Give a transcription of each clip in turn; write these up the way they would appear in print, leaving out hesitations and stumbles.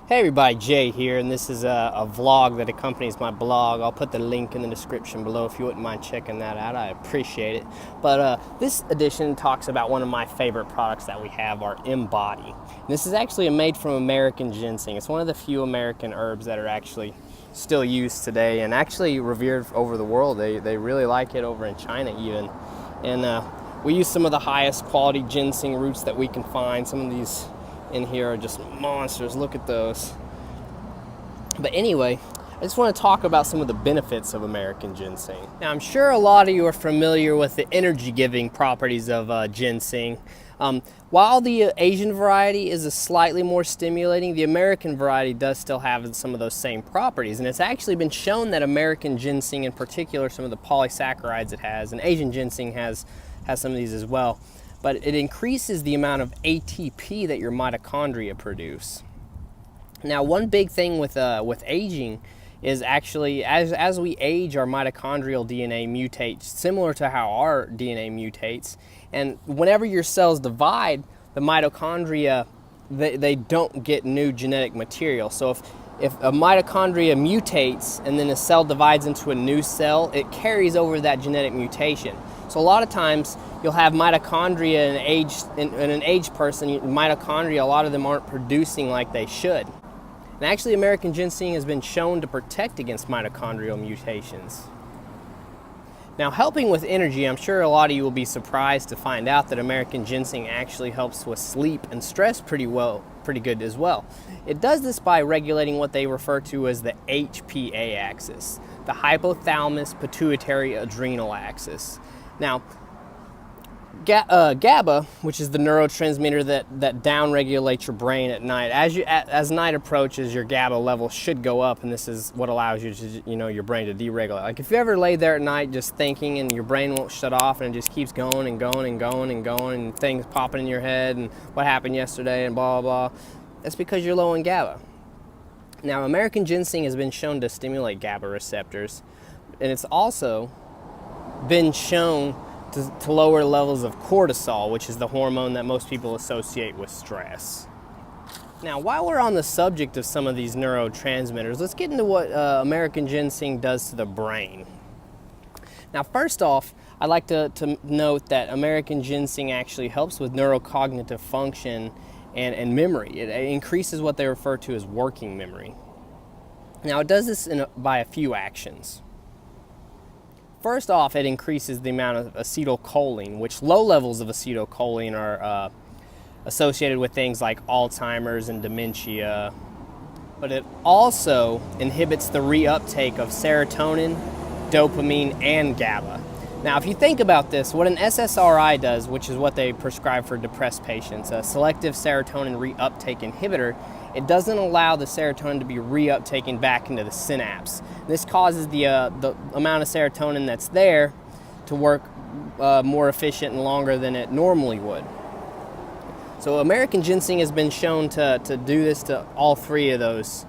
Hey everybody, Jay here, and this is a vlog that accompanies my blog. I'll put the link in the description below if you wouldn't mind checking that out. I appreciate it. But this edition talks about one of my favorite products that we have, our mBody. This is actually made from American Ginseng. It's one of the few American herbs that are actually still used today and actually revered over the world. They really like it over in China even. And we use some of the highest quality ginseng roots that we can find. Some of these in here are just monsters. Look at those. But anyway, I just want to talk about some of the benefits of American ginseng. Now, I'm sure a lot of you are familiar with the energy-giving properties of ginseng. While the Asian variety is a slightly more stimulating, the American variety does still have some of those same properties. And it's actually been shown that American ginseng, in particular, some of the polysaccharides it has, and Asian ginseng has some of these as well, but it increases the amount of ATP that your mitochondria produce. Now, one big thing with aging is actually as we age, our mitochondrial DNA mutates, similar to how our DNA mutates. And whenever your cells divide, the mitochondria, they don't get new genetic material. So if a mitochondria mutates and then a cell divides into a new cell, it carries over that genetic mutation. So a lot of times you'll have mitochondria in an aged person. Mitochondria, a lot of them aren't producing like they should. And actually, American ginseng has been shown to protect against mitochondrial mutations. Now, helping with energy, I'm sure a lot of you will be surprised to find out that American ginseng actually helps with sleep and stress pretty good as well. It does this by regulating what they refer to as the HPA axis, the hypothalamus pituitary adrenal axis. Now, GABA, which is the neurotransmitter that downregulates your brain at night. As night approaches, your GABA level should go up, and this is what allows you to, your brain to deregulate. Like if you ever lay there at night just thinking, and your brain won't shut off, and it just keeps going and going and going and going, and things popping in your head, and what happened yesterday, and blah blah blah. That's because you're low in GABA. Now, American ginseng has been shown to stimulate GABA receptors, and it's also been shown to lower levels of cortisol, which is the hormone that most people associate with stress. Now, while we're on the subject of some of these neurotransmitters, let's get into what American ginseng does to the brain. Now, first off, I'd like to note that American ginseng actually helps with neurocognitive function and memory. It increases what they refer to as working memory. Now, it does this by a few actions. First off, it increases the amount of acetylcholine, which low levels of acetylcholine are associated with things like Alzheimer's and dementia. But it also inhibits the reuptake of serotonin, dopamine, and GABA. Now, if you think about this, what an SSRI does, which is what they prescribe for depressed patients, a selective serotonin reuptake inhibitor, it doesn't allow the serotonin to be reuptaken back into the synapse. This causes the amount of serotonin that's there to work more efficient and longer than it normally would. So American ginseng has been shown to do this to all three of those,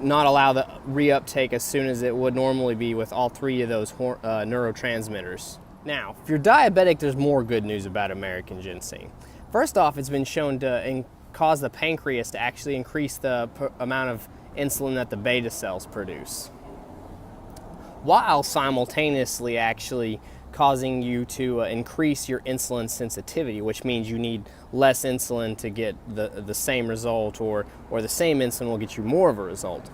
not allow the reuptake as soon as it would normally be with all three of those neurotransmitters. Now, if you're diabetic, there's more good news about American ginseng. First off, it's been shown to cause the pancreas to actually increase the amount of insulin that the beta cells produce, while simultaneously actually causing you to increase your insulin sensitivity, which means you need less insulin to get the same result, or the same insulin will get you more of a result.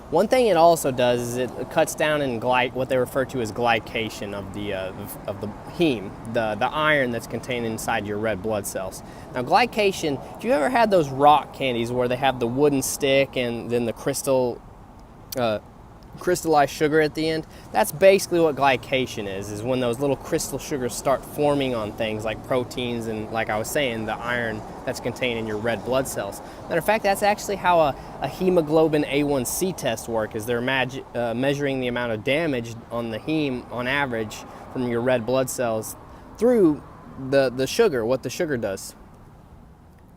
One thing it also does is it cuts down in what they refer to as glycation of the heme, the iron that's contained inside your red blood cells. Now, glycation, if you ever had those rock candies where they have the wooden stick and then the crystallized sugar at the end, that's basically what glycation is when those little crystal sugars start forming on things like proteins and, like I was saying, the iron that's contained in your red blood cells. Matter of fact, that's actually how a hemoglobin A1C test works, is they're measuring the amount of damage on the heme on average from your red blood cells through the sugar, what the sugar does.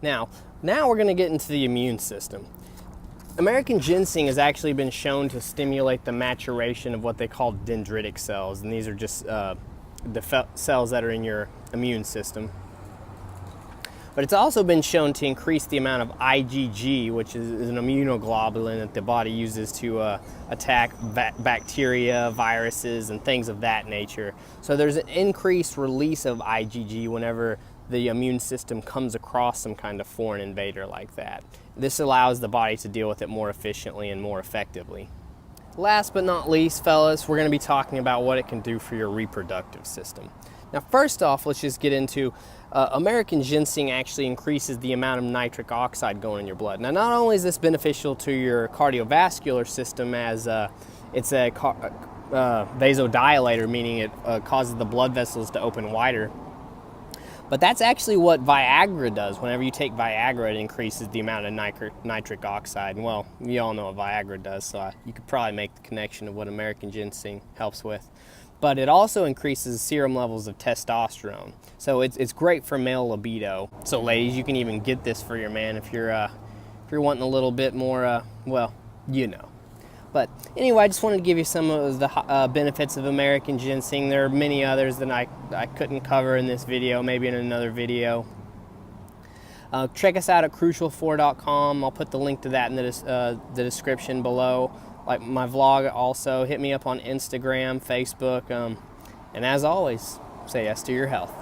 Now we're going to get into the immune system. American ginseng has actually been shown to stimulate the maturation of what they call dendritic cells, and these are just the cells that are in your immune system. But it's also been shown to increase the amount of IgG, which is an immunoglobulin that the body uses to attack bacteria, viruses, and things of that nature. So there's an increased release of IgG whenever the immune system comes across some kind of foreign invader like that. This allows the body to deal with it more efficiently and more effectively. Last but not least, fellas, we're going to be talking about what it can do for your reproductive system. Now, first off, let's just get into American Ginseng actually increases the amount of nitric oxide going in your blood. Now, not only is this beneficial to your cardiovascular system as it's a vasodilator, meaning it causes the blood vessels to open wider, but that's actually what Viagra does. Whenever you take Viagra, it increases the amount of nitric oxide. And well, you all know what Viagra does, so you could probably make the connection of what American Ginseng helps with. But it also increases serum levels of testosterone. So it's great for male libido. So ladies, you can even get this for your man if you're wanting a little bit more, well, you know. But anyway, I just wanted to give you some of the benefits of American Ginseng. There are many others that I couldn't cover in this video, maybe in another video. Check us out at crucial4.com. I'll put the link to that in the description below. Like my vlog also. Hit me up on Instagram, Facebook, and as always, say yes to your health.